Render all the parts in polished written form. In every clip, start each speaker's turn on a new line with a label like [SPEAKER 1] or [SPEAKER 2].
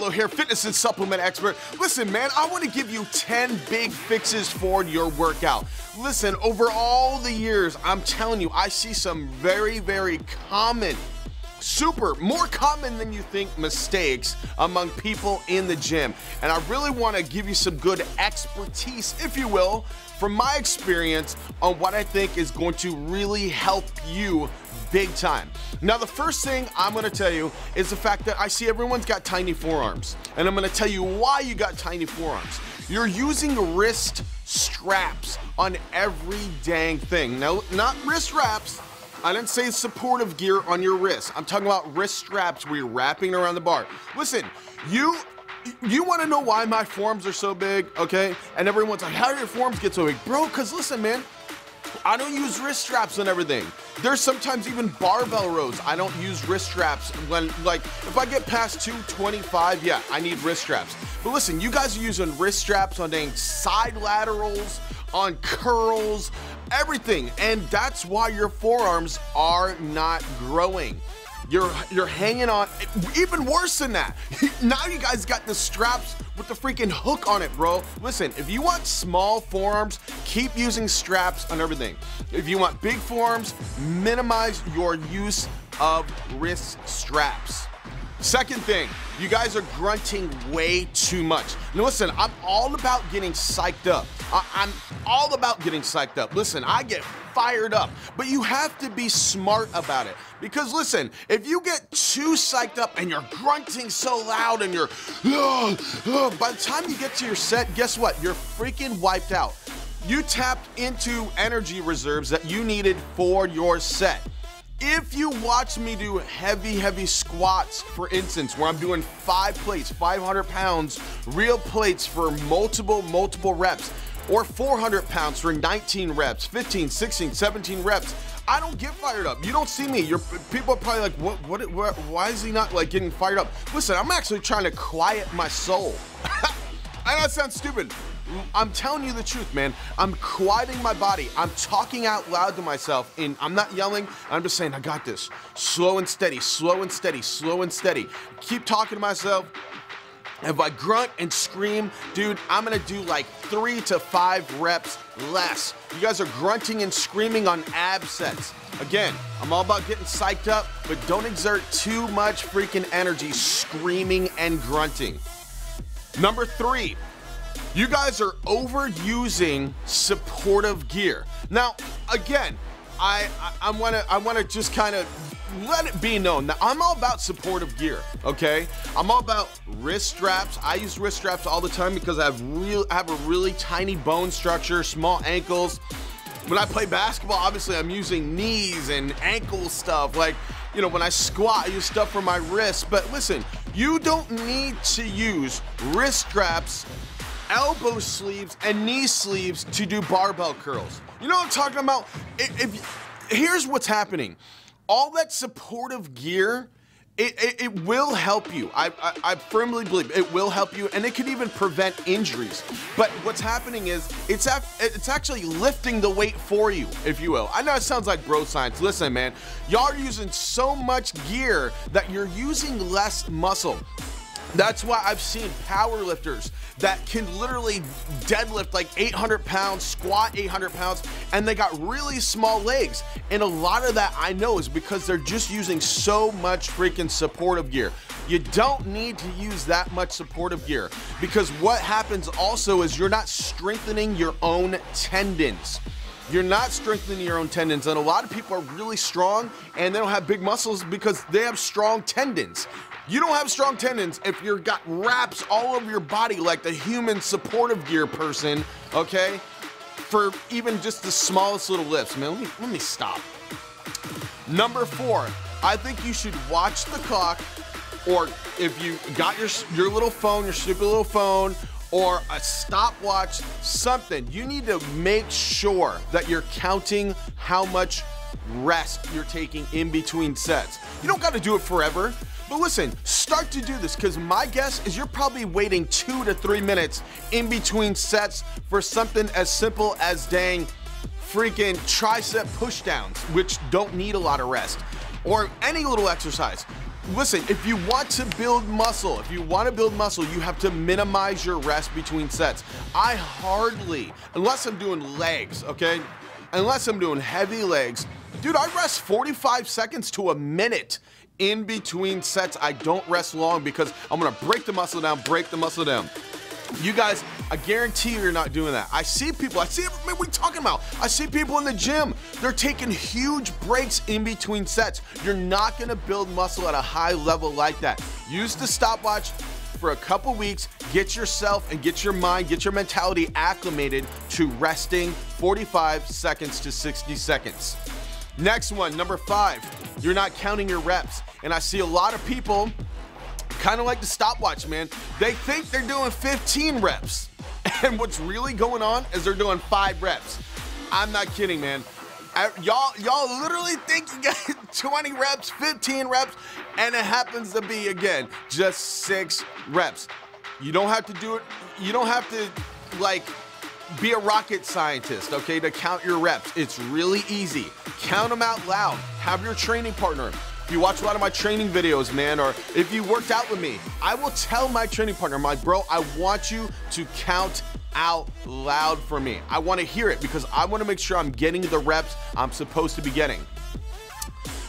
[SPEAKER 1] Muriello here, fitness and supplement expert. Listen, man, I want to give you 10 big fixes for your workout. Listen, over all the years, I'm telling you, I see some very, very common, more common than you think mistakes among people in the gym. And I really want to give you some good expertise, if you will, from my experience on what I think is going to really help you big time. Now, the first thing I'm going to tell you is the fact that I see everyone's got tiny forearms, and I'm going to tell you why you got tiny forearms. You're using wrist straps on every dang thing. No, not wrist wraps. I didn't say supportive gear on your wrist. I'm talking about wrist straps where you're wrapping around the bar. Listen, you want to know why my forearms are so big, okay? And everyone's like, how do your forearms get so big? Bro, because listen, man, I don't use wrist straps on everything. There's sometimes even barbell rows. I don't use wrist straps when, like, if I get past 225, yeah, I need wrist straps. But listen, you guys are using wrist straps on dang side laterals, on curls, everything. And that's why your forearms are not growing. You're hanging on, even worse than that. Now you guys got the straps with the freaking hook on it, bro. Listen, if you want small forearms, keep using straps on everything. If you want big forearms, minimize your use of wrist straps. Second thing, you guys are grunting way too much. Now listen, I'm all about getting psyched up. I'm all about getting psyched up. Listen, I get fired up, but you have to be smart about it. Because listen, if you get too psyched up and you're grunting so loud and you're, by the time you get to your set, guess what? You're freaking wiped out. You tapped into energy reserves that you needed for your set. If you watch me do heavy squats, for instance, where I'm doing 5 plates, 500 pounds, real plates for multiple reps, or 400 pounds for 19 reps, 15, 16, 17 reps, I don't get fired up. You don't see me. People are probably like, what, why is he not like getting fired up? Listen, I'm actually trying to quiet my soul. I know that sounds stupid. I'm telling you the truth, man. I'm quieting my body. I'm talking out loud to myself, and I'm not yelling. I'm just saying, I got this. Slow and steady, slow and steady, slow and steady. Keep talking to myself. If I grunt and scream, dude, I'm gonna do like 3 to 5 reps less. You guys are grunting and screaming on ab sets. Again, I'm all about getting psyched up, but don't exert too much freaking energy screaming and grunting. Number 3. You guys are overusing supportive gear. Now, again, I wanna just kind of let it be known that I'm all about supportive gear, okay? I'm all about wrist straps. I use wrist straps all the time because I have a really tiny bone structure, small ankles. When I play basketball, obviously I'm using knees and ankle stuff. Like, you know, when I squat, I use stuff for my wrists. But listen, you don't need to use wrist straps, elbow sleeves, and knee sleeves to do barbell curls. You know what I'm talking about? Here's what's happening. All that supportive gear, it will help you. I firmly believe it will help you, and it can even prevent injuries. But what's happening is it's actually lifting the weight for you, if you will. I know it sounds like bro science. Listen, man, y'all are using so much gear that you're using less muscle. That's why I've seen power lifters that can literally deadlift like 800 pounds, squat 800 pounds, and they got really small legs. And a lot of that I know is because they're just using so much freaking supportive gear. You don't need to use that much supportive gear, because what happens also is you're not strengthening your own tendons. You're not strengthening your own tendons, and a lot of people are really strong and they don't have big muscles because they have strong tendons. You don't have strong tendons if you've got wraps all over your body like the human supportive gear person, okay? For even just the smallest little lifts. Man, let me stop. Number 4, I think you should watch the clock, or if you got your little phone, your stupid little phone, or a stopwatch, something. You need to make sure that you're counting how much rest you're taking in between sets. You don't gotta do it forever. But listen, start to do this, because my guess is you're probably waiting 2 to 3 minutes in between sets for something as simple as dang freaking tricep pushdowns, which don't need a lot of rest, or any little exercise. Listen, if you want to build muscle, you have to minimize your rest between sets. I hardly, unless I'm doing legs, okay? Unless I'm doing heavy legs, dude, I rest 45 seconds to a minute in between sets. I don't rest long because I'm gonna break the muscle down, You guys, I guarantee you're not doing that. I see people, man, what are you talking about? I see people in the gym, they're taking huge breaks in between sets. You're not gonna build muscle at a high level like that. Use the stopwatch for a couple weeks, get yourself and get your mind, get your mentality acclimated to resting 45 seconds to 60 seconds. Next one, number 5, you're not counting your reps. And I see a lot of people kind of like the stopwatch, man. They think they're doing 15 reps. And what's really going on is they're doing 5 reps. I'm not kidding, man. Y'all literally think you got 20 reps, 15 reps, and it happens to be, again, just 6 reps. You don't have to do it. You don't have to, like, be a rocket scientist, okay, to count your reps. It's really easy. Count them out loud. Have your training partner. If you watch a lot of my training videos, man, or if you worked out with me, I will tell my training partner, bro, I want you to count out loud for me. I want to hear it because I want to make sure I'm getting the reps I'm supposed to be getting.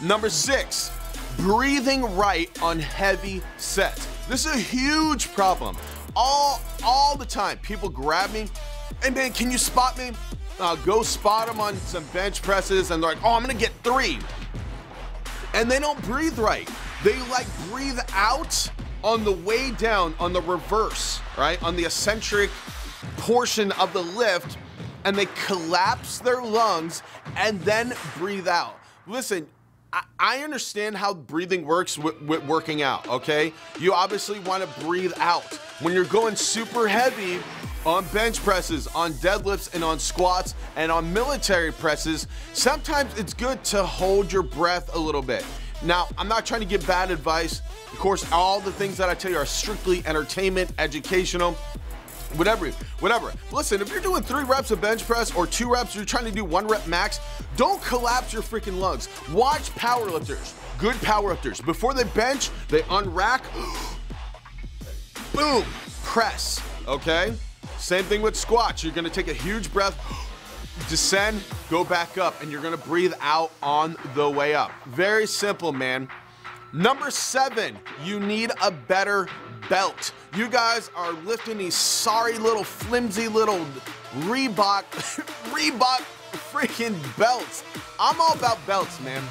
[SPEAKER 1] Number 6, breathing right on heavy sets. This is a huge problem. All the time, people grab me, hey man, can you spot me? I'll go spot them on some bench presses and they're like, oh, I'm gonna get 3. And they don't breathe right. They like breathe out on the way down, on the reverse, right? On the eccentric portion of the lift, and they collapse their lungs and then breathe out. Listen, I understand how breathing works with working out, okay? You obviously wanna breathe out. When you're going super heavy on bench presses, on deadlifts, and on squats, and on military presses, sometimes it's good to hold your breath a little bit. Now, I'm not trying to give bad advice. Of course, all the things that I tell you are strictly entertainment, educational, whatever. Listen, if you're doing 3 reps of bench press or 2 reps, you're trying to do 1 rep max, don't collapse your freaking lungs. Watch powerlifters, good powerlifters. Before they bench, they unrack, boom, press, okay? Same thing with squats. You're gonna take a huge breath, descend, go back up, and you're gonna breathe out on the way up. Very simple, man. Number 7, you need a better belt. You guys are lifting these sorry little flimsy little Reebok freaking belts. I'm all about belts, man,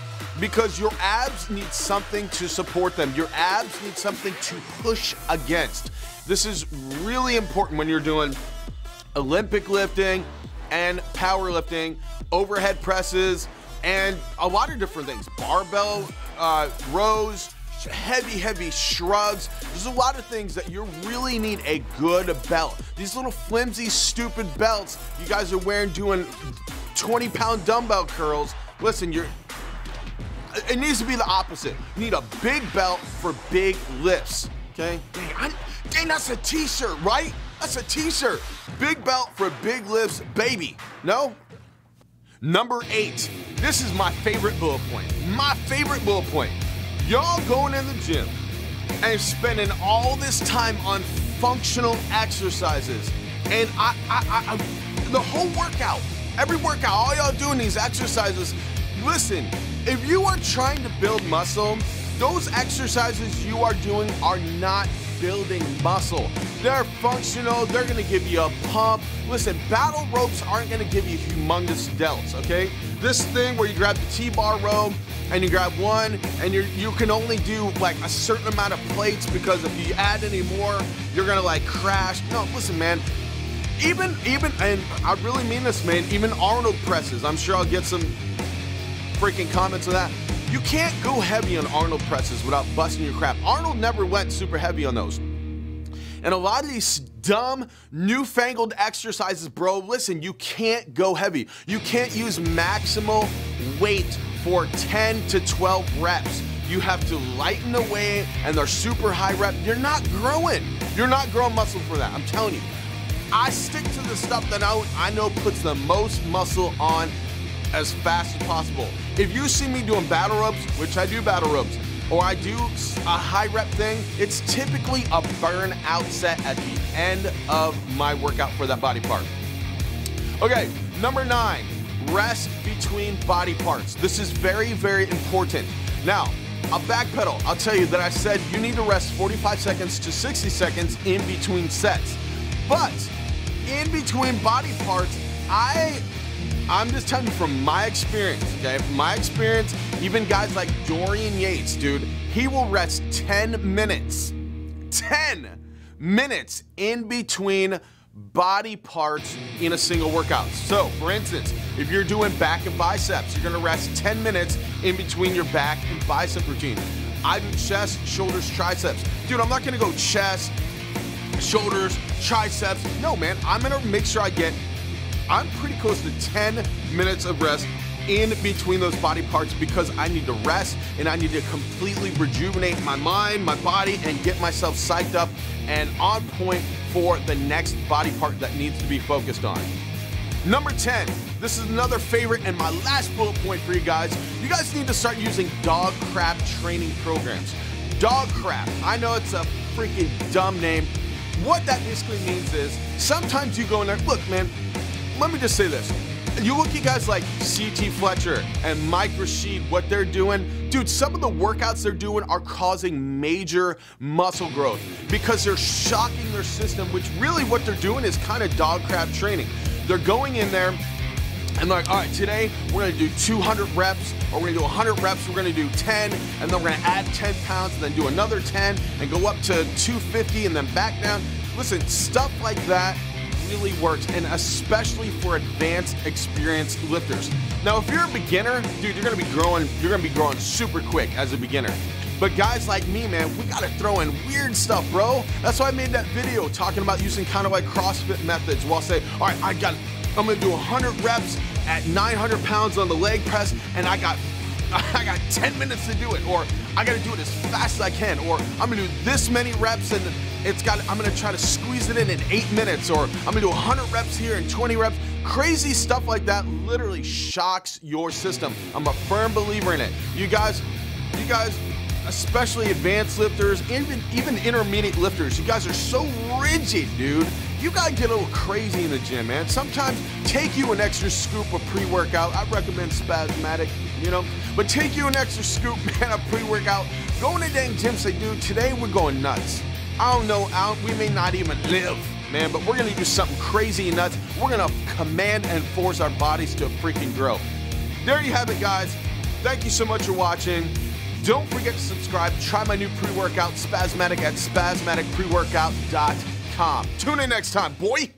[SPEAKER 1] because your abs need something to support them. Your abs need something to push against. This is really important when you're doing Olympic lifting and powerlifting, overhead presses, and a lot of different things. Barbell rows, heavy shrugs. There's a lot of things that you really need a good belt. These little flimsy, stupid belts you guys are wearing doing 20-pound dumbbell curls. Listen, it needs to be the opposite. You need a big belt for big lifts, okay? Dang, that's a t-shirt, right? That's a t-shirt. Big belt for big lifts, baby. No? Number 8, this is my favorite bullet point. My favorite bullet point. Y'all going in the gym and spending all this time on functional exercises. And the whole workout, every workout, all y'all doing these exercises. Listen, if you are trying to build muscle, those exercises you are doing are not building muscle. They're functional, they're gonna give you a pump. Listen, battle ropes aren't gonna give you humongous delts, okay? This thing where you grab the T-bar rope and you grab one and you can only do like a certain amount of plates because if you add any more, you're gonna like crash. No, listen, man, even, and I really mean this, man, even Arnold presses, I'm sure I'll get some freaking comments on that. You can't go heavy on Arnold presses without busting your crap. Arnold never went super heavy on those. And a lot of these dumb, newfangled exercises, bro, listen, you can't go heavy. You can't use maximal weight for 10 to 12 reps. You have to lighten the weight, and they're super high rep. You're not growing. You're not growing muscle for that, I'm telling you. I stick to the stuff that I know puts the most muscle on as fast as possible. If you see me doing battle ropes, which I do battle ropes, or I do a high rep thing, it's typically a burnout set at the end of my workout for that body part. Okay, number 9, rest between body parts. This is very, very important. Now, I'll backpedal. I'll tell you that I said you need to rest 45 seconds to 60 seconds in between sets. But in between body parts, I'm just telling you from my experience, okay? My experience, even guys like Dorian Yates, dude, he will rest 10 minutes. 10 minutes in between body parts in a single workout. So, for instance, if you're doing back and biceps, you're gonna rest 10 minutes in between your back and bicep routine. I do chest, shoulders, triceps. Dude, I'm not gonna go chest, shoulders, triceps. No, man, I'm gonna make sure I'm pretty close to 10 minutes of rest in between those body parts because I need to rest and I need to completely rejuvenate my mind, my body, and get myself psyched up and on point for the next body part that needs to be focused on. Number 10, this is another favorite and my last bullet point for you guys. You guys need to start using dog crap training programs. Dog crap, I know it's a freaking dumb name. What that basically means is sometimes you go in there, look, man, let me just say this. You look at guys like CT Fletcher and Mike Rashid, what they're doing, dude, some of the workouts they're doing are causing major muscle growth because they're shocking their system, which really what they're doing is kind of dog crap training. They're going in there and they're like, all right, today we're gonna do 200 reps, or we're gonna do 100 reps, we're gonna do 10, and then we're gonna add 10 pounds, and then do another 10, and go up to 250, and then back down. Listen, stuff like that really works, and especially for advanced, experienced lifters. Now, if you're a beginner, dude, you're gonna be growing super quick as a beginner. But guys like me, man, we gotta throw in weird stuff, bro. That's why I made that video talking about using kind of like CrossFit methods. Well, I'll say, all right, I'm gonna do 100 reps at 900 pounds on the leg press, and I got 10 minutes to do it, or I gotta do it as fast as I can, or I'm gonna do this many reps and I'm gonna try to squeeze it in 8 minutes, or I'm gonna do 100 reps here and 20 reps. Crazy stuff like that literally shocks your system. I'm a firm believer in it. You guys, especially advanced lifters, even intermediate lifters, you guys are so rigid, dude. You gotta get a little crazy in the gym, man. Sometimes take you an extra scoop of pre-workout. I recommend Spasmatic, but take you an extra scoop, man, of pre-workout. Go in the dang gym, say, dude, today we're going nuts. I don't know, we may not even live, man, but we're gonna do something crazy and nuts. We're gonna command and force our bodies to freaking grow. There you have it, guys. Thank you so much for watching. Don't forget to subscribe. Try my new pre-workout, Spasmatic, at spasmaticpreworkout.com. Tune in next time, boy.